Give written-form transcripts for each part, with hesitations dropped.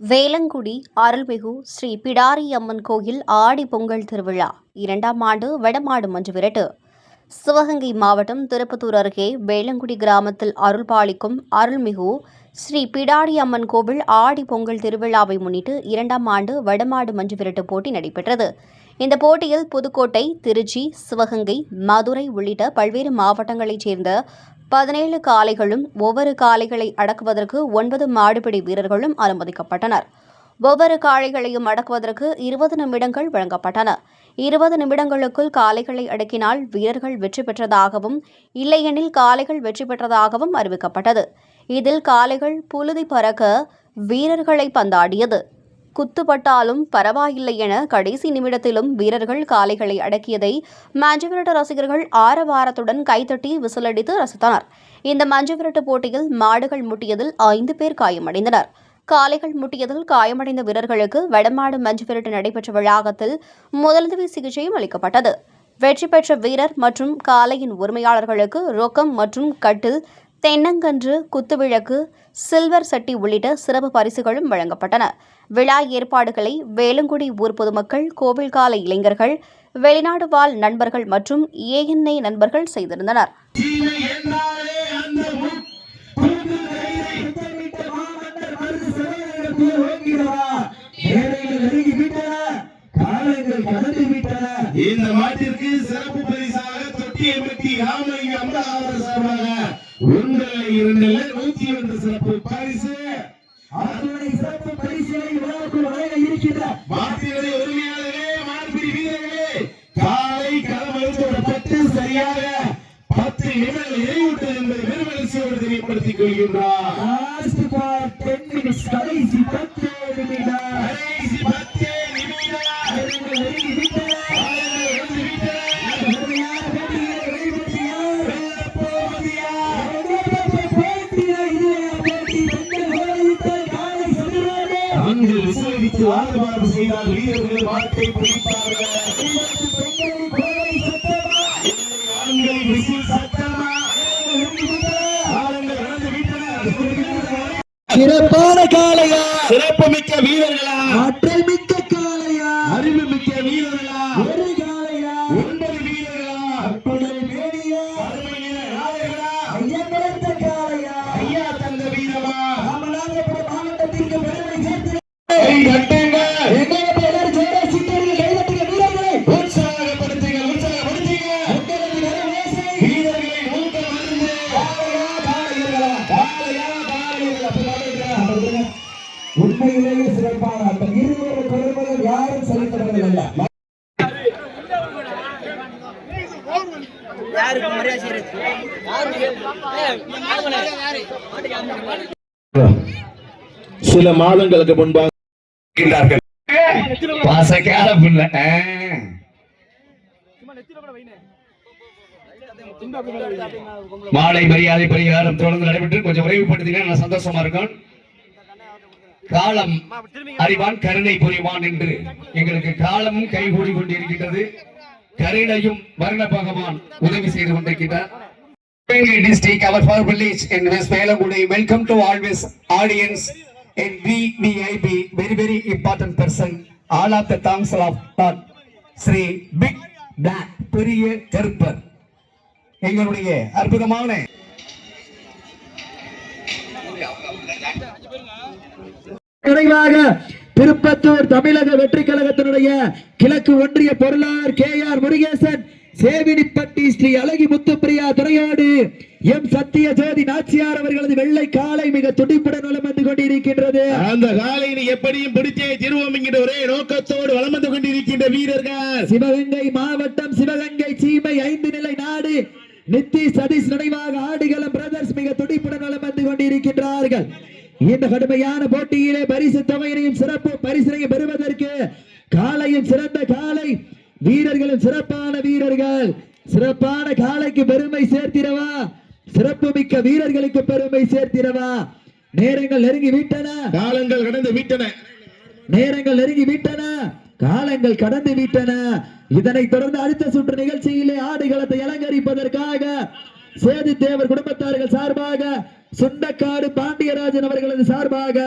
வேலங்குடி அருள்மிகு ஸ்ரீ பிடாரி அம்மன் கோயில் ஆடி பொங்கல் திருவிழா 2ஆம் ஆண்டு வடமாடு மஞ்சு விரட்டு. சிவகங்கை மாவட்டம் திருப்பத்தூர் அருகே வேலங்குடி கிராமத்தில் அருள்பாலிக்கும் அருள்மிகு ஸ்ரீ பிடாரி அம்மன் கோவில் ஆடி பொங்கல் திருவிழாவை முன்னிட்டு 2ஆம் ஆண்டு வடமாடு மஞ்சு விரட்டு போட்டி நடைபெற்றது. இந்த போட்டியில் புதுக்கோட்டை, திருச்சி, சிவகங்கை, மதுரை உள்ளிட்ட பல்வேறு மாவட்டங்களைச் சேர்ந்த 17 காளைகளும் ஒவ்வொரு காளைகளை அடக்குவதற்கு 9 மாடுபிடி வீரர்களும் அனுமதிக்கப்பட்டனர். ஒவ்வொரு காளைகளையும் அடக்குவதற்கு 20 நிமிடங்கள் வழங்கப்பட்டன. 20 நிமிடங்களுக்குள் காளைகளை அடக்கினால் வீரர்கள் வெற்றி பெற்றதாகவும், இல்லையெனில் காளைகள் வெற்றி பெற்றதாகவும் அறிவிக்கப்பட்டது. இதில் காளைகள் புழுதி பறக்க வீரர்களை பந்தாடியது. குத்துப்பட்டாலும் பரவாயில்லை என கடைசி நிமிடத்திலும் வீரர்கள் காளைகளை அடக்கியதை மஞ்சுவிரட்டு ரசிகர்கள் ஆரவாரத்துடன் கைத்தட்டி விசிலடித்து ரசித்தனர். இந்த மஞ்சுவிரட்டு போட்டியில் மாடுகள் முட்டியதில் 5 பேர் காயமடைந்தனர். காளைகள் முட்டியதில் காயமடைந்த வீரர்களுக்கு வடமாடு மஞ்சுவிரட்டு நடைபெற்ற வளாகத்தில் முதலுதவி சிகிச்சையும் அளிக்கப்பட்டது. வெற்றி பெற்ற வீரர் மற்றும் காளையின் உரிமையாளர்களுக்கு ரொக்கம் மற்றும் கட்டில், தென்னங்கன்று, குத்துவிளக்கு, சில்வர் சட்டி உள்ளிட்ட சிறப்பு பரிசுகளும் வழங்கப்பட்டன. விழா ஏற்பாடுகளை வேலங்குடி ஊர் பொதுமக்கள், கோவில் கால இளைஞர்கள், வெளிநாடு வாழ் நண்பர்கள் மற்றும் ஏஎன்ஐ நண்பர்கள் செய்திருந்தனர். இந்த மாட்டிற்கு சிறப்பு பரிசாக தொட்டியம்பட்டி ராமலிங்க அம்பலாவர் சார்பாக 102 சிறப்பு பரிசு. அதனுடைய சிறப்பு பரிசுகளை விழாவுக்குள் வழங்க இருக்கின்ற மாட்டினுடைய உரிமையாளர்களே, மாடுபிடி வீரர்களே, காலை களமளிக்கப்பட்டு சரியாக 10 நிமிடங்கள் நிறைவுற்றது என்பதை பெருமகிழ்ச்சியோடு தெரியப்படுத்திக் கொள்கின்றார். கடைசி 10 விசிலடித்து வாக்குவாதம் செய்தால் வீரர்கள் மாட்டை பிடிப்பார்கள். சிறப்பான காளையா, சிறப்பு மிக்க வீரர்களா, ஆற்றல் மிக்க காளையா, அறிவு மிக்க வீரர்களா, ஒரு காளையா, 9 வீரர்களா, அப்படி வேடியா, அருமையான நாயகனா, ஐயா நிலத்த காளையா, ஐயா தந்த வீரமா, ராமநாதபுரம் மாவட்டத்திற்கு பெருமை சேர்த்து கட்டுங்க, எல்லாரும் ஜோரா சித்தர்கள் கைதட்டுங்க வீரர்களை உற்சாகப்படுத்துங்க, உற்சாகப்படுத்துங்க, வீரர்களை ஊக்கம் மருந்து உண்மையிலேயே சிறப்பான அந்த இருவரும் குறைவதை யாரும் செலுத்தப்படவில்லை. சில மாதங்களுக்கு முன்பாக பாசக்கார புள்ள மாலை மரியாதை பரிகாரம் தொடர்ந்து நடைபெற்று கொஞ்சம் விரைவுபடுத்தினா சந்தோஷமா இருக்கும். காலம் அறிவான் கருணை புரிவான் என்று எங்களுக்கு காலமும் கைகூடி கொண்டிருக்கின்றது. கருணையும் வர்ண பகவான் உதவி செய்து கொண்டிருக்கிறார். District, our for village in West Velagudi. Welcome to always audience and VVIP, very important person. All of the thanks of God. Sri Big Black பெரிய கருப்பர் எங்களுடைய அற்புதமான நிறைவாக திருப்பத்தூர் தமிழக வெற்றி கழகத்தினுடைய கிழக்கு ஒன்றிய பொருளாளர் KR முருகேசன், சேவினிப்பட்டி ஸ்ரீ அழகி முத்துப்பிரியா துறையோடு எம் சத்திய ஜோதி நாச்சியார் அவர்களது வெள்ளை காலை மிக துடிப்புடன் வலம் வந்து கொண்டிருக்கின்றது. அந்த காலையை எப்படியும் பிடிச்சே திருவோம் என்கிற ஒரே நோக்கத்தோடு வலம் வந்து கொண்டிருக்கின்ற வீரர்கள் சிவகங்கை மாவட்டம், சிவகங்கை சீமை 5 நிலை நாடு நித்தி சதீஷ் நினைவாக ஆடுகளம் பிரதர்ஸ் மிக துடிப்புடன் வலம் வந்து கொண்டிருக்கின்றார்கள். இந்த கடுமையான போட்டியிலே பரிசு தொகையினையும் சிறப்பு பரிசினையும் பெறுவதற்கு காலையும் சிறந்த காலை, வீரர்களும் சிறப்பான வீரர்கள், சிறப்பான காலைக்கு பெருமை சேர்த்திடவா, சிறப்பு மிக்க வீரர்களுக்கு பெருமை சேர்த்திடவா. நேரங்கள் நெருங்கி விட்டன, காலங்கள் கடந்து விட்டன, நேரங்கள் நெருங்கி விட்டன, காலங்கள் கடந்து விட்டன. இதனைத் தொடர்ந்து அடுத்த சுற்று நிகழ்ச்சியிலே ஆடுகளத்தை அலங்கரிப்பதற்காக சேது தேவர் குடும்பத்தார்கள் சார்பாக சுண்டக்காடு பாண்டியராஜன் அவர்களது சார்பாக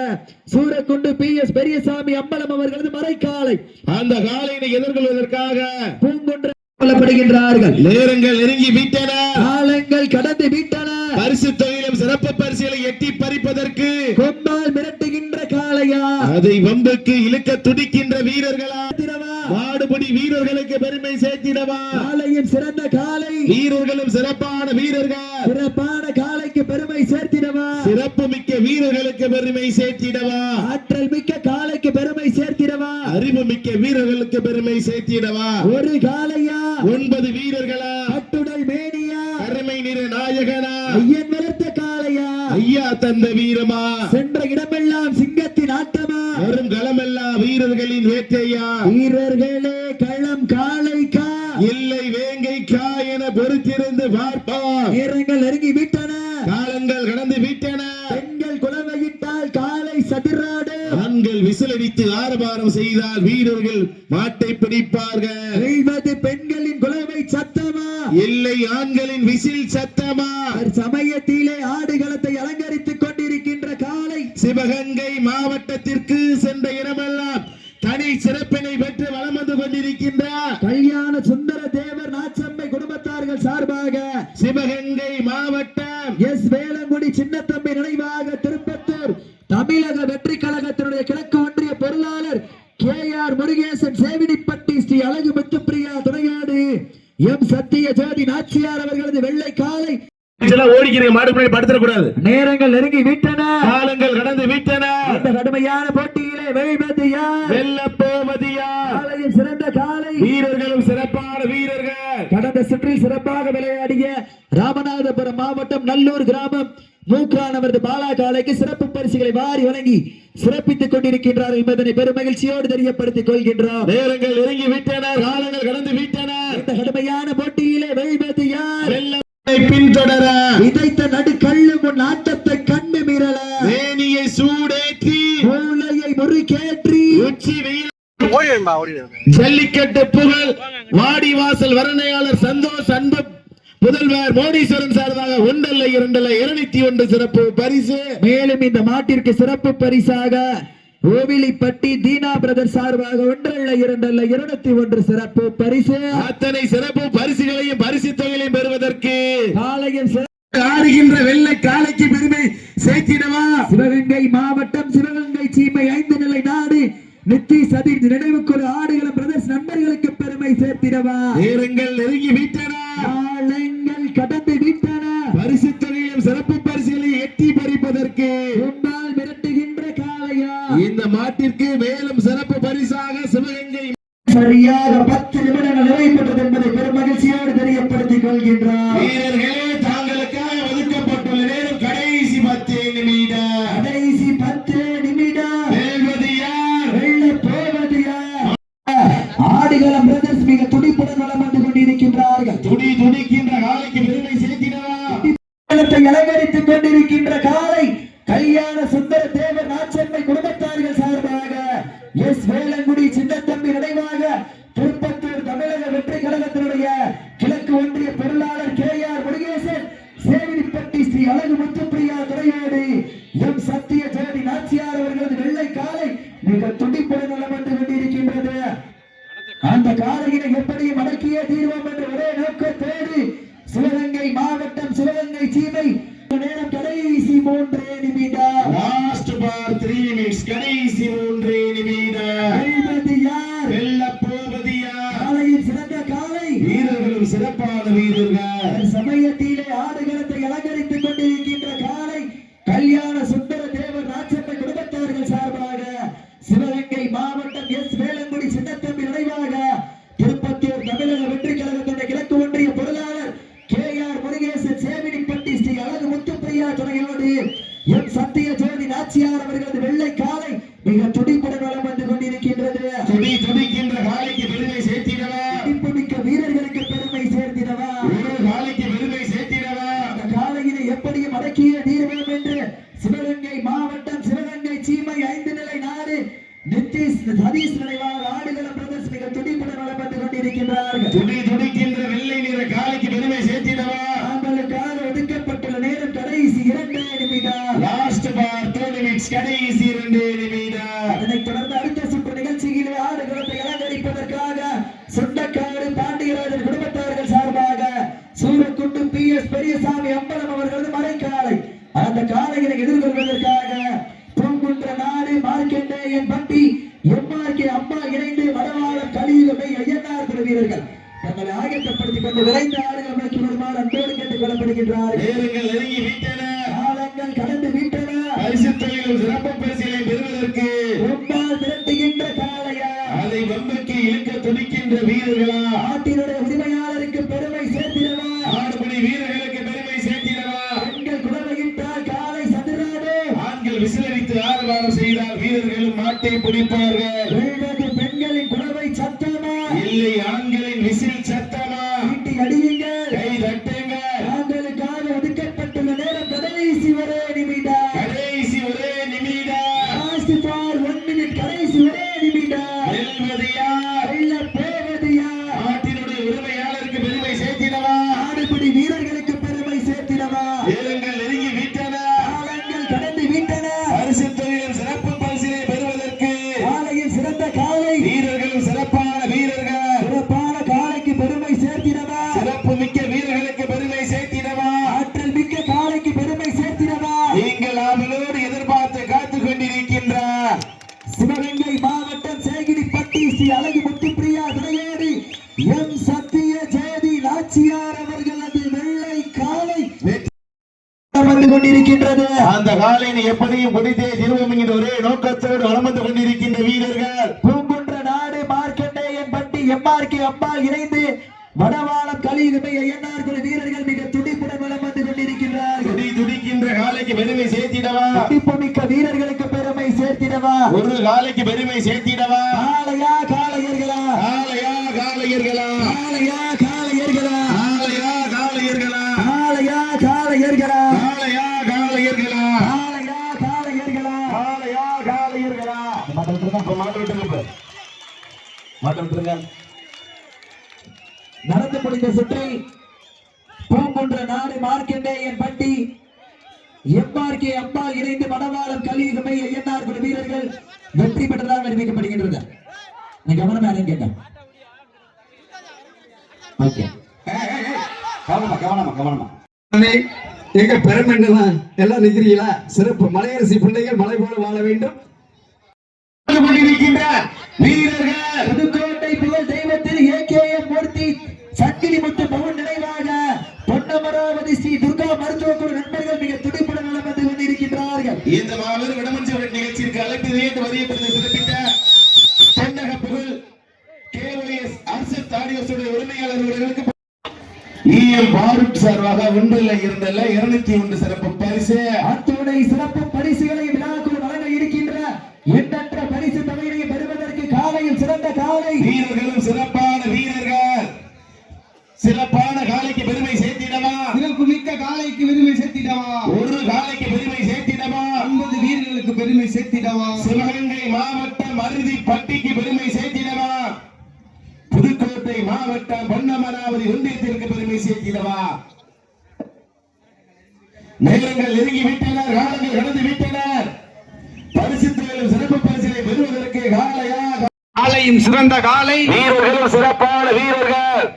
சூரக்குண்டு PS பெரியசாமி அம்பலம் அவர்களது மறைக்காலை அந்த காலையினை எதிர்கொள்வதற்காக பூங்குன்று கொள்ளப்படுகின்றார்கள். நேரங்கள் நெருங்கி விட்டன, காலங்கள் கடந்து விட்டன. பரிசு தொகையிலும் சிறப்பு பரிசுகளை எட்டி பறிப்பதற்கு கொம்பால் மிரட்டுகின்ற காளையா, அதை வம்புக்கு இழுக்க துடிக்கின்ற வீரர்களா, திரவா, மாடுபடி வீரர்களுக்கு பெருமை சேர்த்திடவா, காளையின் சிறந்த காளை, வீரர்களும் சிறப்பான வீரர்கள், சிறப்பான காளைக்கு பெருமை சேர்த்திடவா, சிறப்பு மிக்க வீரர்களுக்கு பெருமை சேர்த்திடவா, ஆற்றல் மிக்க காளைக்கு பெருமை சேர்த்திடவா, அறிவு மிக்க வீரர்களுக்கு பெருமை சேர்த்திடவா, ஒரு காளையா 9 வீரர்களா, கட்டுடல் மேனியா, கருமை நிற நாயகனா, ஐயன் வளர்த்த காளையா, ஐயா தந்த வீரமா, சென்ற இடமெல்லாம் சிங்கத்தின் ஆட்டமா, வரும் களமெல்லாம் வீரர்களின் வேட்டையா, வீரர்களே களம் காளைக்கா, இல்லை வேங்கைக்கா என பொறுத்திருந்து பார்ப்பா. நேரங்கள் நெருங்கி விட்டன, காலங்கள் கடந்து விட்டன, பெண்கள் குலவையிட்டால் காளை சதிராடு, ஆண்கள் விசிலடித்து ஆரவாரம் செய்தால் வீரர்கள் மாட்டை பிடிப்பார்கள். வெல்வது பெண்களின் குலவை சத்தமா, இல்லை ஆண்களின் விசில் சத்தமா. சமயத்திலே ஆடுகளத்தை அலங்கரித்துக் கொண்டிருக்கின்ற காளை சிவகங்கை மாவட்டத்திற்கு சென்ற இடமெல்லாம் தனி சிறப்பினை பெற்று வலம் வந்து கொண்டிருக்கின்றார். கல்யாண சுந்தர தேவர் நாச்சம்மை குடும்பத்தார்கள் சார்பாக சிவகங்கை மாவட்டம் எஸ் வேலங்குடி சின்னத்தம்பி நினைவாக திருப்பத்தூர் தமிழக வெற்றி கழகத்தினுடைய கிழக்கு ஒன்றிய பொருளாளர் KR முருகேசன் சேவினிப்பட்டி ஸ்ரீ அழகு முத்துப்பிரியா துணையாடு எம் சத்திய ஜோதி நாச்சியார் அவர்களது வெள்ளை காலை ஓடிக்கிறீங்க, மாடுபிடி படுத்தக்கூடாது. நேரங்கள் நெருங்கி விட்டன, காலங்கள் கடந்து விட்டன. இந்த கடுமையான போட்டியிலே வெல்வது யார், வெல்லப் போவது யார்? காளையின் சிறந்த காளை, வீரர்களும் சிறப்பான வீரர்கள். கடந்த சுற்றில் சிறப்பாக விளையாடிய ராமநாதபுரம் மாவட்டம் நல்லூர் கிராமம் மூக்கானவரது பாலா காளைக்கு சிறப்பு பரிசுகளை வாரி வழங்கி சிறப்பித்துக் கொண்டிருக்கின்றார் என்பதனை பெருமகிழ்ச்சியோடு தெரியப்படுத்திக் கொள்கின்றார். நேரங்கள் நெருங்கி விட்டன, காலங்கள் கடந்து விட்டன. இந்த கடுமையான போட்டியிலே வெல்வது யார், பின்தொடர விதைத்த நடுக்கல்லு முன் ஆட்டத்தை கண்டு மீறல, வேணியை சூடேற்றி மூளையை முறுக்கேற்றி உச்சி வெயில் ஜல்லிக்கட்டு புகழ் வாடிவாசல் வர்ணனையாளர் சந்தோஷ் அன்பு முதல்வர் மோடீஸ்வரன் சார்பாக 1 அல்ல 2 அல்ல 201 சிறப்பு பரிசு. மேலும் இந்த மாட்டிற்கு சிறப்பு பரிசாக ஓவிலிப்பட்டி தீனா பிரதர் சார்பாக 1 அல்ல 2 அல்ல 201 சிறப்பு பரிசு. அத்தனை சிறப்பு பரிசுகளையும் பரிசு தொகையையும் பெறுவதற்கு காளையின் ஆடுகின்ற வெள்ளை காளைக்கு பெருமை சேர்த்திடவா. சிவகங்கை மாவட்டம் சிவகங்கை சீமை 5 நிலை நாடு நித்தி சதீஷ் நினைவுக்குழு ஆடுகளம் பிரதர்ஸ் நண்பர்களுக்கு பெருமை சேர்த்திடவா. நேரங்கள் நெருங்கி விட்டன, காலங்கள் கடந்து விட்டன, பரிசு தொகையிலும் சிறப்பு பரிசுகளை எட்டி பறிப்பதற்கு கொம்பால் மிரட்டுகின்ற காளையா, இந்த மாட்டிற்கு மேலும் சிறப்பு பரிசாக சிவகங்கை சரியாக 10 நிமிடங்கள் நிறைவேற்றது என்பதை பெருமகிழ்ச்சியோடு தெரியப்படுத்திக் கொள்கின்றார். வீரர்களே, தாங்களுக்காக ஒதுக்கப்பட்டுள்ள நேரம் கடைசி 10 நிமிடம். கடைசி 10 நிமிடம். வெல்வது யார், வெல்ல போவது யார்? ஆடுகளம் பிரதர்ஸ் மிக துடிப்புடன் வலம் வந்து கொண்டிருக்கின்றார்கள். துடிக்கின்ற காலைக்கு பெருமை சேர்த்திடவா. அலங்கரித்துக் கொண்டிருக்கின்ற காலை கல்யாண சுந்தர தேவர் நாச்சம்மை குடும்பத்தார்கள் சார்பாக எஸ் வேலங்குடி சின்னத்தம்பி நினைவாக திருப்பத்தூர் தமிழக வெற்றி கழகத்தினுடைய கிழக்கு ஒன்றிய பொருளாளர் KR முருகேசன் சேவினிப்பட்டி ஸ்ரீ அழகு முத்துப்பிரியா துணையோடு எம் சத்திய ஜோதி நாச்சியார் அவர்களது வெள்ளை காலை மிக துடிப்புடன் வலம் வந்து கொண்டிருக்கின்றது. அந்த காலையினை எப்படியும் அடக்கிய தீர்வோம் என்ற ஒரே நோக்கத்தோடு சிவகங்கை மாவட்டம் சிவகங்கை சீமை நேரம் கடைசி 3 நிமிடம். லாஸ்ட் பார் 3 மினிட்ஸ். கடைசி 3 நிமிடம். வெல்வது யார், வெல்லப் போவது யார்? காளையின் சிறந்த காளை, வீரர்களும் சிறப்பான வீரர்கள். சமயத்திலே ஆடுகளத்தை அலங்கரித்துக் கொண்டிருக்கின்ற காளை கல்யாண சுந்தர தேவர் நாச்சம்மை குடும்பத்தார்கள் சார்பாக சிவகங்கை மாவட்டம் எஸ் வேலங்குடி சின்னத்தம்பி நினைவாக திருப்பத்தூர் தமிழக வெற்றி கழகத்துடைய கிழக்கு ஒன்றிய பொருளாளர் KR முருகேசன் சேவினிப்பட்டி ஸ்ரீ அழகு முத்துப்பிரியா துணையோடு எம் சத்திய ஜோதி நாச்சியார் அவர்களது வெள்ளை காலை மிக துடிப்புடன் வலம் வந்து கொண்டிருக்கின்றது. துடிக்கின்ற காலைக்கு பெருமை சேர்த்திடவா. துடிப்புமிக்க வீரர்களுக்கு பெருமை சேர்த்திடவா. ஒரு காலைக்கு பெருமை சேர்த்திடவா. அந்த காலையினை எப்படியும் அடக்கிய தீர்வோம் என்று சிவகங்கை மாவட்டம் சிவகங்கை சீமை 5 நிலை நாடு நித்திஷ் சதீஷ் நினைவாக ஆடுகளம் பிரதர்ஸ் மிக துடிப்புடன் வலம் வந்து கொண்டிருக்கின்றார்கள். துடிக்கின்ற வெள்ளை நிற காலைக்கு பெருமை சேர்த்திடவா. தாங்களுக்காக ஒதுக்கப்பட்டுள்ள நேரம் கடைசி 2 நிமிடம். மினிட்ஸ் கடைசி 2 நிமிடம். அதனைத் தொடர்ந்து அடுத்த சுற்று நிகழ்ச்சியில் ஆடுகளத்தை அலங்கரிப்பதற்காக சொந்தக்காடு பாண்டியராஜன் குடும்பத்தார்கள் சார்பாக சூரக்குண்டு PS பெரியசாமி அம்பலம் அவர்களது மறைக்காலை அந்த காலையினை எதிர்கொள்வதற்காக பூங்குன்ற நாடு மார்க்கெண்டேயன் பட்டி MRK அம்மா இணைந்து வடவாளம் கலியுகமை ஐயனார் குழு வீரர்கள் தங்களை ஆயத்தப்படுத்திக் கொண்டு விரைந்த ஆடுகள் நோக்கி வருமாறு அன்போடு கேட்டுக் கொள்ளப்படுகின்றார்கள். நேரங்கள் நெருங்கி விட்டன, காலங்கள் கடந்து விட்டன. பரிசு தொகையில் சிறப்பு பரிசினை பெறுவதற்கு ரொம்பால் திரட்டுகின்ற காளையா, அதை வம்புக்கு இழுக்க துடிக்கின்ற வீரர்களா, நாட்டினுடைய உரிமையாளருக்கு பெருமை சேர்த்திடவா, ஆடுபடி வீரர்களுக்கு பெருமை சேர்த்திடவா, பெண்கள் குடமையிட்டால் காலை சதுராடு, ஆண்கள் விசிலடித்து ஆரவாரம் செய்தால் வீரர்களும் மாட்டை பிடிப்பார்கள். வெல்வது பெண்களின் குடமை சத்தமா, இல்லை ஆண்களின் விசில் சத்தமா, வீட்டி அடியுங்கள், கை தட்டுங்கள். ஆண்களுக்காக ஒதுக்கப்பட்டுள்ள நேரம் கடைசி ஒரே நிமிடம், கடைசி ஒரே நிமிடம். லாஸ்ட் ஃபார் 1 மினிட், கடைசி ஒரே நிமிடம். வெல்வது யார்? வெல்ல போவது யார்? நாட்டினுடைய உரிமையாளருக்கு பெருமை சேர்த்திடவா, ஆடுபிடி வீரர்களுக்கு பெருமை சேர்த்திடவா, நேரங்கள் நெருங்கி விட்டன, காலங்கள் கடந்து விட்டன. பரிசு தொகையில் சிறப்பு பரிசினை பெறுவதற்கு காலையில் சிறந்த காலை, வீரர்களும் சிறப்பான வீரர்கள், சிறப்பான காலைக்கு பெருமை சேர்த்திடவா, சிறப்பு மிக்க வீரர்களுக்கு பெருமை சேர்த்திடவா, ஆற்றல் மிக்க காலைக்கு பெருமை சேர்த்திடவா. நீங்கள் ஆவலோடு எதிர்பார்த்து காத்துக் கொண்டிருக்கின்றார் சிவகங்கை மாவட்டம் சேகிரிப்பட்டி ஸ்ரீ அழகு முத்துப்பிரியா துணையோடு எம் சத்திய ஜெயதி நாச்சியார் அவர்களது வெள்ளை காலை வந்து கொண்டிருக்கின்றது. அந்த காலையை எப்படியும் பிடித்தே திருவோம் என்கிற ஒரே நோக்கத்தோடு வளர்ந்து கொண்டிருக்கின்ற வீரர்கள் பூங்குன்ற நாடு மார்க்கண்டேயன் பட்டி MRK அம்மா இணைந்து வடவாளம் கலியுகமை ஐயனார் குழு வீரர்கள் மிக துடிப்புடன் வலம் வந்து கொண்டிருக்கின்றார்கள். துடிக்கின்ற காலைக்கு பெருமை சேர்த்திடவா, துடிப்புமிக்க வீரர்களுக்கு பெருமை சேர்த்திடவா, ஒரு காலைக்கு பெருமை சேர்த்திடவா, காளையா காளையர்களா, காளையா காளையர்களா, காளையா காளையர்களா, காளையா காளையர்களா, காளையா காளையர்களா, காளையா காளையர்களா, காளையா காளையர்களா, காளையா காளையர்களா. மாட்டு விட்டுருங்க, மாட்டு விட்டுருங்க. நடந்து முடிந்த சுற்றில் பூங்குன்ற நாடு மார்க்கண்டேயன் பட்டி MRK அம்மா இணைந்து வடவாளம் கலியுகமை ஐயனார் குழு வீரர்கள் வெற்றி பெற்றதாக அறிவிக்கப்படுகின்றது. கவனமா கேட்க கவனமா எங்க பெருமென்னுதான் எல்லாம் நிக்கிறீங்களா? சிறப்பு மலையரசி பிள்ளைகள் மலை போல வாழ வேண்டும். வீரர்கள் புதுக்கோட்டை புகழ் தெய்வத்தில் AKM மூர்த்தி சங்கிலி முத்து பவன் நினைவாக பொன்னமராவதி ஸ்ரீ துர்கா மருத்துவக் குழு நண்பர்கள் மிக துடிப்புடன் நலம் வந்து கொண்டிருக்கின்றார்கள். இந்த மாபெரும் இடமஞ்சல் நிகழ்ச்சிக்கு அழைத்து நேற்று வரியப்படுத்த சிறப்பித்த தென்னக புகழ் KOS அர்சத் ஆடியோஸுடைய உரிமையாளர்களுக்கு பாரூக் சார்பாக 201 சிறப்பு பரிசு, அத்துணை சிறப்பு பரிசுகளை விழாக்குழு வழங்க இருக்கின்ற எண்ணற்ற பரிசு தொகையினை பெறுவதற்கு காலையில் சிறந்த காலை, வீரர்களும் சிறப்பான வீரர்கள், சிறப்பான காலைக்கு பெருமை சேர்த்திடவா, சிறப்பு மிக்க காலைக்கு பெருமை சேர்த்திடவா, ஒரு காலைக்கு பெருமை சேர்த்திடவா, 50 வீரர்களுக்கு பெருமை சேர்த்திடவா, சிவகங்கை மாவட்டம் அருதி பட்டிக்கு பெருமை சேர்த்திடவா, புதுக்கோட்டை மாவட்டம் பொன்னமராவதி ஒன்றியத்திற்கு பெருமை சேர்த்திடவா. நேரங்கள் நெருங்கி விட்டனர், காலங்கள் கடந்து விட்டனர். பரிசு தொகையில் சிறப்பு பரிசினை பெறுவதற்கு காலையா காலையும் சிறந்த காலை, வீரர்களும் சிறப்பான வீரர்கள்,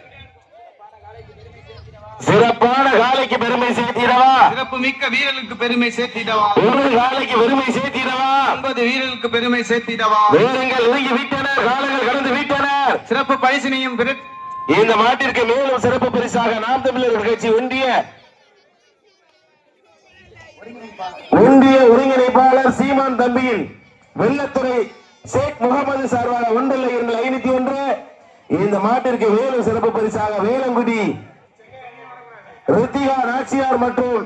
சிறப்பான காலைக்கு பெருமை சேர்த்திடவா, சிறப்பு மிக்க வீரர்களுக்கு பெருமை சேர்த்திடவா, ஒரு காலைக்கு பெருமை சேர்த்திடவா, 50 வீரர்களுக்கு பெருமை சேர்த்திடவா, நேரங்கள் நெருங்கி விட்டனர், காலங்கள் கடந்து விட்டனர். சிறப்பு பரிசினையும் இந்த மாட்டிற்கு மேலும் சிறப்பு பரிசாக நாம் தமிழர் கட்சி ஒன்றிய ஒருங்கிணைப்பாளர் சீமான் தம்பியின் வெள்ளத்துறை ஷேக் முகமது சார்பாக 1,501. இந்த மாட்டிற்கு மேலும் சிறப்பு பரிசாக வேலங்குடி ரித்திகா நாச்சியார் மற்றும்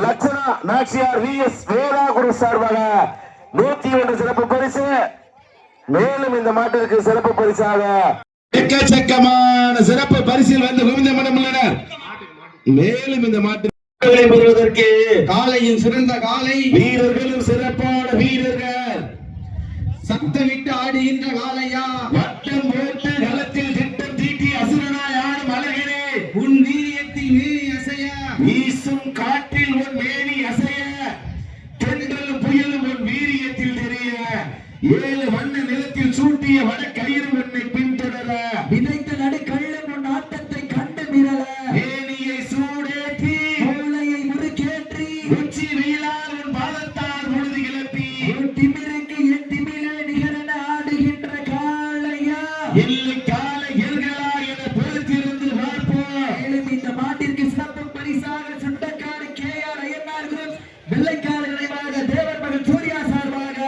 லட்சணா நாச்சியார் VS வேதா குரு சார்பாக 101 சிறப்பு பரிசு. மேலும் இந்த மாட்டிற்கு சிறப்பு பரிசாக எக்கச்சக்கமான சிறப்பு பரிசில் வந்து குவிந்தமனம் உள்ளனர். மேலும் இந்த மாட்டு பெறுவதற்கு காலையும் சிறந்த காலை, வீரர்களும் சிறப்பான வீரர்கள், சத்தமிட்டு ஆடுகின்ற காலையா, வட்டம் போட்டு களத்தில் திட்டம் தீட்டி அசுரனாய் ஆடும் அழகினே, உன் வீரியத்தில் மீறி அசைய, வீசும் காற்றில் உன் மேனி அசைய, தென்றல் ஏழு வண்ண நிலத்தில் சூட்டிய வட கயிறு ஒன்றை பின்தொடர விதைத்த நடு கள்ளம் உன் ஆட்டத்தை கண்டு மிரள ஏனியை சூடேற்றி மூளையை முறுக்கேற்றி உச்சி வெயிலால் உன் பாதத்தால் பொழுது கிளப்பி உன் திமிருக்கு என் திமிலே நிகரென ஆடுகின்ற காளையா எல்லை கால எல்களா என பொறுத்திருந்து பார்ப்போம். மேலும் இந்த மாட்டிற்கு சிறப்பு பரிசாக சுண்டக்காடு கேஆர் ஐயனார் குரூப் வெள்ளைக்காடு நினைவாக தேவர் மகன் சூர்யா சார்பாக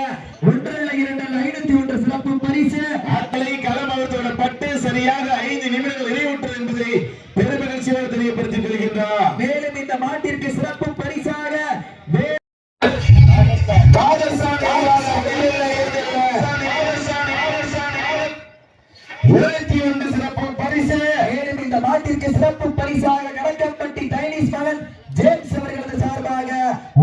1,2,501 சிறப்பு பரிசு ஆட்களை களமகத்தோட பட்டு சரியாக 5 நிமிடங்கள் நிறைவுற்றது என்பதை பெருமகிழ்ச்சியோடு தெரியப்படுத்திக் கொள்கின்றார். மேலும் இந்த மாட்டிற்கு சிறப்பு பரிசாக ராஜஸ்தான் சிறப்பு பரிசு. மேலும் இந்த மாட்டிற்கு சிறப்பு பரிசாக கடக்கம்பட்டி டைனிஸ் மகன் ஜேம்ஸ் அவர்களது சார்பாக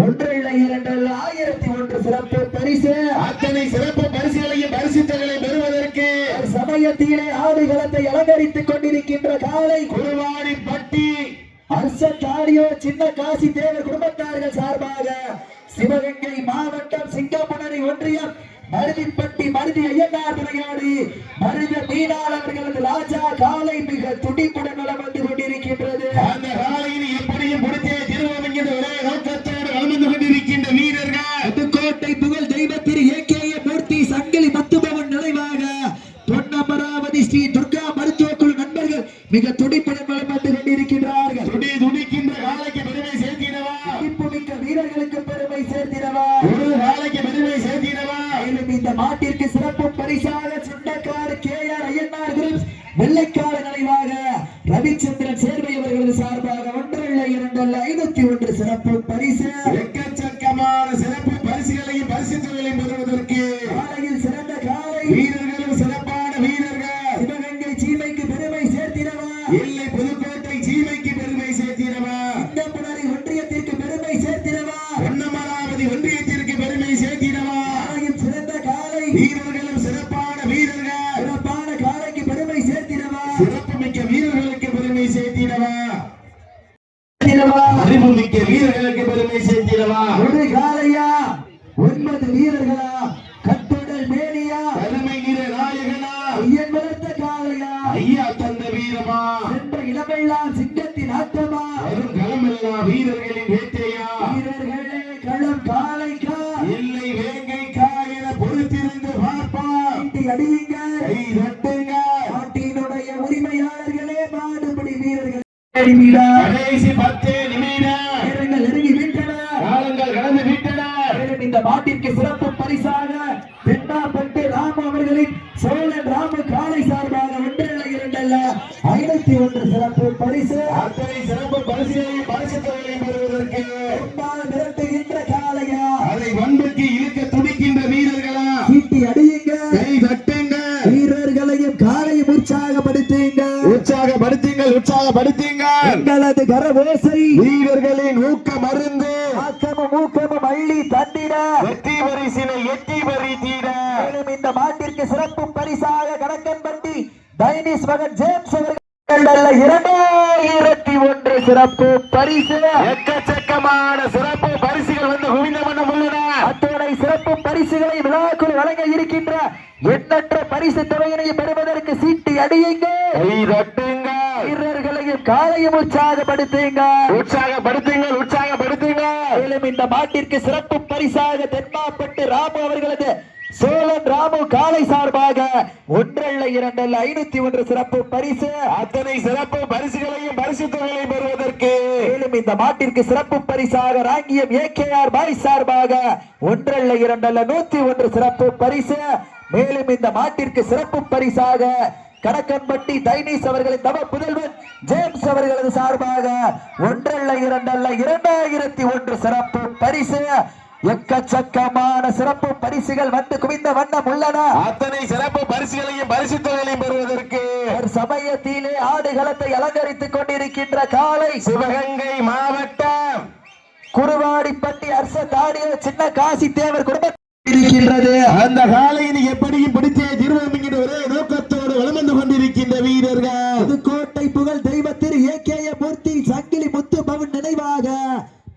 1,2,1,001 சிறப்பு பரிசு அத்தனை சிறப்பு பரிசுகளையும் பரிசுத்தங்களை பெறுவதற்கு சமயத்திலே ஆடுகளத்தை அலங்கரித்துக் கொண்டிருக்கின்ற காலை குருவாடி பட்டி அரசாடியோ சின்ன காசி தேவர் குடும்பத்தார்கள் சார்பாக சிவகங்கை மாவட்டம் சிங்கமுனரி ஒன்றியம் மருதிப்பட்டி மருதி ஐயனார் துணையாடி மருத மீனாள் அவர்களது ராஜா காலை மிக துடிப்புடன் வலம் வந்து கொண்டிருக்கின்றது. அந்த காலையில் எப்படியும் முடித்தே திருவோம் என்கின்ற ஒரே நோக்கத்தோடு வலம் வந்து கொண்டிருக்கின்ற வீரர்கள் புதுக்கோட்டை புகழ் தெய்வத்திரு ஏகேய மூர்த்தி சங்கிலி முத்துபவன் நினைவாக பொன்னமராவதி ஸ்ரீ துர்கா மருத்துவக்குழு நண்பர்கள் மிக துடிப்புடன் வலம் வந்து கொண்டிருக்கின்றார்கள். துடிக்கின்ற காலைக்கு பெருமை சேர்த்தினவா, துடிப்புமிக்க வீரர்களுக்கு பெருமை சேர்த்தினவா, ஒரு காலைக்கு பெருமை சேர்த்தினவா. மேலும் இந்த மாட்டிற்கு சிறப்பு பரிசாக சுண்டக்காடு கேஆர் ஐயனார் குரூப் வெள்ளைக்காடு நினைவாக ரவிச்சந்திரன் சேர்வை அவர்களது சார்பாக 1,2,501 சிறப்பு பரிசு எக்கச்சக்கமான சிறப்பு பரிசுகளையும் பரிசுகளையும் பெறுவதற்கு காலையில் சிறந்த காலை வீரர்களும் சிறப்பான வீரர்கள் சிவகங்கை சீமைக்கு பெருமை சேர்த்தினவா, இல்லை புதுக்கோட்டை சீமைக்கு பெருமை சேர்த்தினவா, சிங்கமுனரி ஒன்றியத்திற்கு பெருமை சேர்த்தினவா, பொன்னமராவதி ஒன்றியத்திற்கு பெருமை சேர்த்தினவா. காலையில் சிறந்த காலை வீரர்களும் சிறப்பான வீரர்கள் சிறப்பான காலைக்கு பெருமை சேர்த்தினவா, சிறப்புமிக்க வீரர்களுக்கு பெருமை சேர்த்தினவா, சேர்த்தினவா. அறிவுமிக்க வீரர்களுக்கு பெருமை சேர்த்தினவா. ஒரு காலையா 9 வீரர்களா கட்டுடல் மேனியா பெருமை நிற நாயகனா ஐயன் வளர்த்த காலையா ஐயா தந்த வீரமா சென்ற இளமெல்லாம் சிங்கத்தின் ஆட்டமா வரும் களமெல்லாம் வீரர்களின் வேட்டையா வீரர்களே களம் காலைக்கா இல்லை வேங்கைக்கா என பொறுத்திருந்து பார்ப்பான். அடியுங்க கை தட்டுங்க. நாட்டினுடைய உரிமையாளர்களே மாடுபடி வீரர்கள் கடைசி 10 நிமிடம் வீரர்கள் நெருங்கி விட்டன. காலங்கள் கடந்து விட்டன. மேலும் இந்த மாட்டிற்கு சிறப்பு பரிசாக பெண்ணாப்பட்டு ராமு அவர்களின் சோழன் ராமு காலை சார்பாக 1,2,501 சிறப்பு பரிசு அத்தனை சிறப்பு பரிசுகளையும் பரிசுகளையும் பெறுவதற்கு பெண்ணால் மிரட்டுகின்ற காளையா அதை வன்புக்கு இழுக்க துடிக்கின்ற வீரர்களா சீட்டி அடியுங்க கை தட்டுங்க. வீரர்களையும் காலையும் உற்சாகப்படுத்துங்க உற்சாகப்படுத்தீங்கள். எங்களது கரவோசை வீரர்களின் ஊக்க மருந்து ஆக்கமும் ஊக்கமும் அள்ளி தந்திட வெற்றி பரிசினை எட்டி பறித்திட மேலும் இந்த மாட்டிற்கு சிறப்பு பரிசாக கடக்கன்பட்டி டைனிஸ் மகன் ஜேம்ஸ் அவர்கள் 2,001 சிறப்பு பரிசு எக்கச்சக்கமான சிறப்பு பரிசுகள் வந்து குவிந்த வண்ணம் உள்ளன. அத்தனை சிறப்பு பரிசுகளை விழாக்குள் வழங்க இருக்கின்ற எண்ணற்ற பரிசு தொகையினை பெறுவதற்கு சீட்டி அடியுங்க கை தட்டுங்க. வீரர்களையும் காலையும் உற்சாகப்படுத்துங்கள். மேலும் இந்த மாட்டிற்கு சிறப்பு பரிசாக தென்மாப்பட்டு ராமு அவர்களது சோழன் ராமு காலை சார்பாக 1,2,501 சிறப்பு பரிசு அத்தனை சிறப்பு பரிசுகளையும் பரிசு தொகைகளையும் பெறுவதற்கு மேலும் இந்த மாட்டிற்கு சிறப்பு பரிசாக ராங்கியம் ஏகேஆர் பாய் சார்பாக 1,2,101 சிறப்பு பரிசு மேலும் இந்த மாட்டிற்கு சிறப்பு பரிசாக கடக்கன்பட்டி டைனிஸ் அவர்களின் தவ புதல்வன் ஜேம்ஸ் அவர்களது சார்பாக 1,2,2,1 சிறப்பு பரிசு எக்கச்சக்கமான சிறப்பு பரிசுகள் வந்து குவிந்த வண்ணம் உள்ளன. அத்தனை சிறப்பு பரிசுகளையும் பரிசு தொகைகளையும் பெறுவதற்கு சமயத்திலே ஆடுகளத்தை அலங்கரித்துக் கொண்டிருக்கின்ற காலை சிவகங்கை மாவட்டம் குருவாடிப்பட்டி அரசாடிய சின்ன காசி தேவர் குடும்பம் இருக்கின்றது. அந்த காலையில் எப்படியும் பிடித்தே திருவோம் என்கிற ஒரே நோக்கத்தோடு வலம் வந்து கொண்டிருக்கின்ற வீரர்கள் புதுக்கோட்டை புகழ் தெய்வத்திரு ஏகேய மூர்த்தி சங்கிலி முத்து பவன் நினைவாக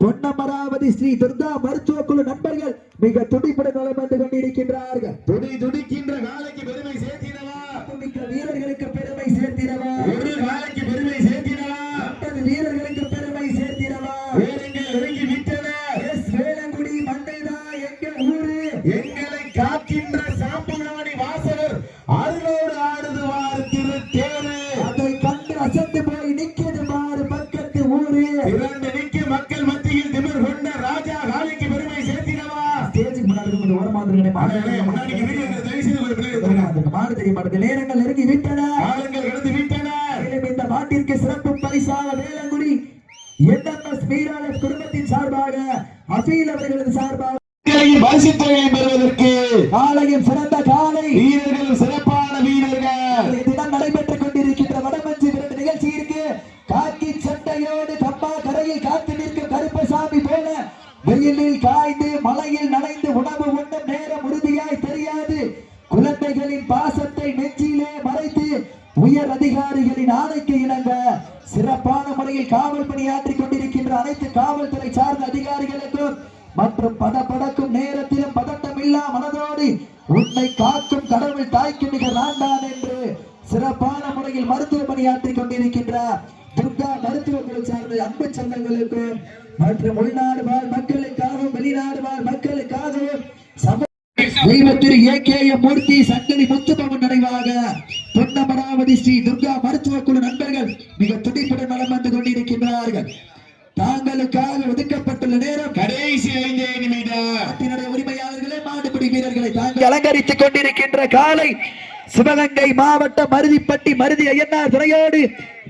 பொன்னமராவதி ஸ்ரீ துர்கா மருத்துவக்குழு நண்பர்கள் மிக துடிப்புடன் நலம் வந்து கொண்டிருக்கின்றார்கள். துடிக்கின்ற காலைக்கு பெருமை சேர்த்தினவா, மிக்க வீரர்களுக்கு பெருமை சேர்த்தினவா, ஒரு காலைக்கு பெருமை சேர்த்தினவா, 50 வீரர்களுக்கு பெருமை சேர்த்தினவா. வேரங்கள் இறங்கி விட்டன. எஸ் வேளங்குடி மண்ணைதான் எங்கள் ஊரு, எங்களை காக்கின்ற சாம்புராணி வாசகர் அருளோடு ஆடுதுவார் திருத்தேரு. அதை கண்டு அசந்து போய் நிக்கிறது மாறு பக்கத்து ஊரு. இரண்டு நிக்க மக்கள் மத்தியில் திமிர் கொண்ட ராஜா காலைக்கு பெருமை சேர்த்தினவா. ஸ்டேஜுக்கு முன்னாடி கொஞ்சம் ஓரமாதிரிகளே முன்னாடி வீடியோ தயவு செய்து ஒரு பிள்ளை எடுத்துருங்க. மாடு தெரிய மாட்டேங்குது. நேரங்கள் நெருங்கி விட்டன, காலங்கள் கடந்து விட்டன. மேலும் இந்த மாட்டிற்கு சிறப்பு பரிசாக வேளங்குடி NMS வீராளர் குடும்பத்தின் சார்பாக அபீல் அவர்களது சார்பாக பரிசுத்தொகையை பெறுவதற்கு காலையும் சிறந்த காலை வீரர்களும் சிறப்பான வீரர்கள் தினம் நடைபெற்றுக் கொண்டிருக்கின்ற வடமஞ்சு விரட்டு நிகழ்ச்சியிற்கு காக்கி சட்டையோடு கம்பா கரையில் காத்து நிற்கும் கருப்பசாமி போல வெயிலில் காய்ந்து மழையில் நனைந்து உணவு உண்ணும் நேரம் உறுதியாய் தெரியாது. குழந்தைகளின் பாசத்தை நெஞ்சிலே மறைத்து உயர் அதிகாரிகளின் ஆணைக்கு இணங்க சிறப்பான முறையில் காவல் பணியாற்றிக் கொண்டிருக்கின்ற அனைத்து காவல்துறை சார்ந்த அதிகாரிகளுக்கும் மற்றும் படபடக்கும் நேரத்திலும் பதட்டமில்லா மனதோடு உன்னை காக்கும் கடவுள் தாய்க்கு நிகர் நான்தான் என்று சிறப்பான முறையில் மருத்துவ பணியாற்றிக் கொண்டிருக்கின்ற துர்கா மருத்துவக்குழு சார்ந்த அன்பு சொந்தங்களுக்கும் மற்றும் உள்நாடு வாழ் மக்களுக்காகவும் வெளிநாடு வாழ் மக்களுக்காகவும் தெய்வத்திரு ஏகேஎம் மூர்த்தி சங்கரி முத்துபவன் நினைவாக பொன்னமராவதி ஸ்ரீ துர்கா மருத்துவக்குழு நண்பர்கள் மிக துடிப்புடன் நலம் வந்து கொண்டிருக்கின்றார்கள். தாங்களுக்காக ஒதுக்கப்பட்டுள்ள நேரம் கடைசி 5 நிமிடம். உரிமையாளர்களே, மாடுபிடி வீரர்களை தாங்கள் அலங்கரித்துக் கொண்டிருக்கின்ற காலை சிவகங்கை மாவட்டம் மருதிப்பட்டி மருதி ஐயனார் துறையோடு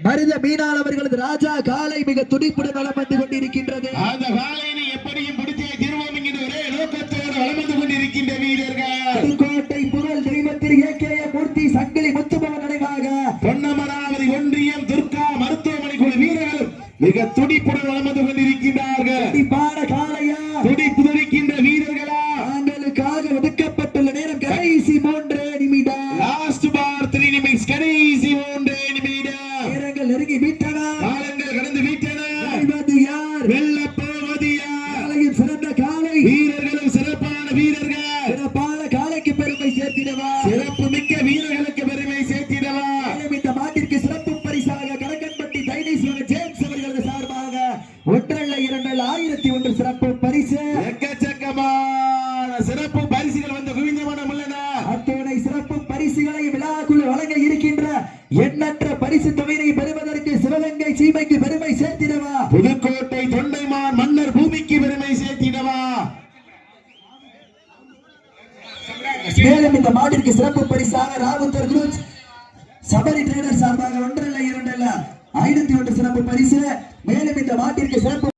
மருத மீனாள் அவர்களது ராஜா காலை மிக துடிப்புடன் நலம் வந்து கொண்டிருக்கின்றது. அந்த காலையை எப்படியும் பிடித்தே தீர்வோம் என்கிற ஒரே நோக்கத்தோடு வலம் வந்து கொண்டிருக்கின்ற வீரர்கள் கோட்டை புகழ் தெய்வத்திரு ஏகேஎம் மூர்த்தி சங்கிலி முத்துபவன் நினைவாக பொன்னமராவதி ஒன்றியம் துர்கா மருத்துவமனை குழு வீரர்களும் மிக துடிப்புடன் வலம் வந்து கொண்டிருக்கின்றார்கள். துடிப்பான காலையா, துடிப்பு துடிக்கின்ற வீரர்களா, தாங்களுக்காக ஒதுக்கப்பட்டுள்ள நேரம் கடைசி 3 நிமிடம். லாஸ்ட் பார் 3 நிமிஷம். கடைசி 3 நிமிடம். நேரங்கள் நெருங்கி விட்டன, காலங்கள் கடந்து விட்டன. வெல்வது யார், வெல்லப் போவது யார்? காலையும் சிறந்த காலை, வீரர்களும் சிறப்பான வீரர்கள். சிறப்பான காலைக்கு பெருமை சேர்த்திடவா, சிறப்பு மிக்க வீரர்களுக்கு பெருமை சேர்த்திடவா. மேலும் இந்த மாட்டிற்கு சிறப்பு பரிசாக கணக்கன்பட்டி தைனீஸ்வரர் ஜேம்ஸ் அவர்களது சார்பாக 1 அல்ல 2 அல்ல 1001 சிறப்பு பரிசு. எக்கச்சக்கமான சிறப்பு பரிசுகள் வந்து குவிந்தவனம் உள்ளன. அத்துணை சிறப்பு பரிசுகளை விழாக்குழு வழங்க இருக்கின்ற எண்ணற்ற பரிசு தொகையை பெறுவதற்கு சிவகங்கை சீமைக்கு பெருமை சேர்த்திடவா, புதுக்கோட்டை தொண்டைமான் மன்னர் பூமிக்கு பெருமை சேர்த்திடவா. மேலும் இந்த மாட்டிற்கு சிறப்பு பரிசாக ராவுத்தர் குரூப் சபரி ட்ரேடர் சார்பாக 1 அல்ல 2 அல்ல 501 சிறப்பு பரிசு. மேலும் இந்த மாட்டிற்கு சிறப்பு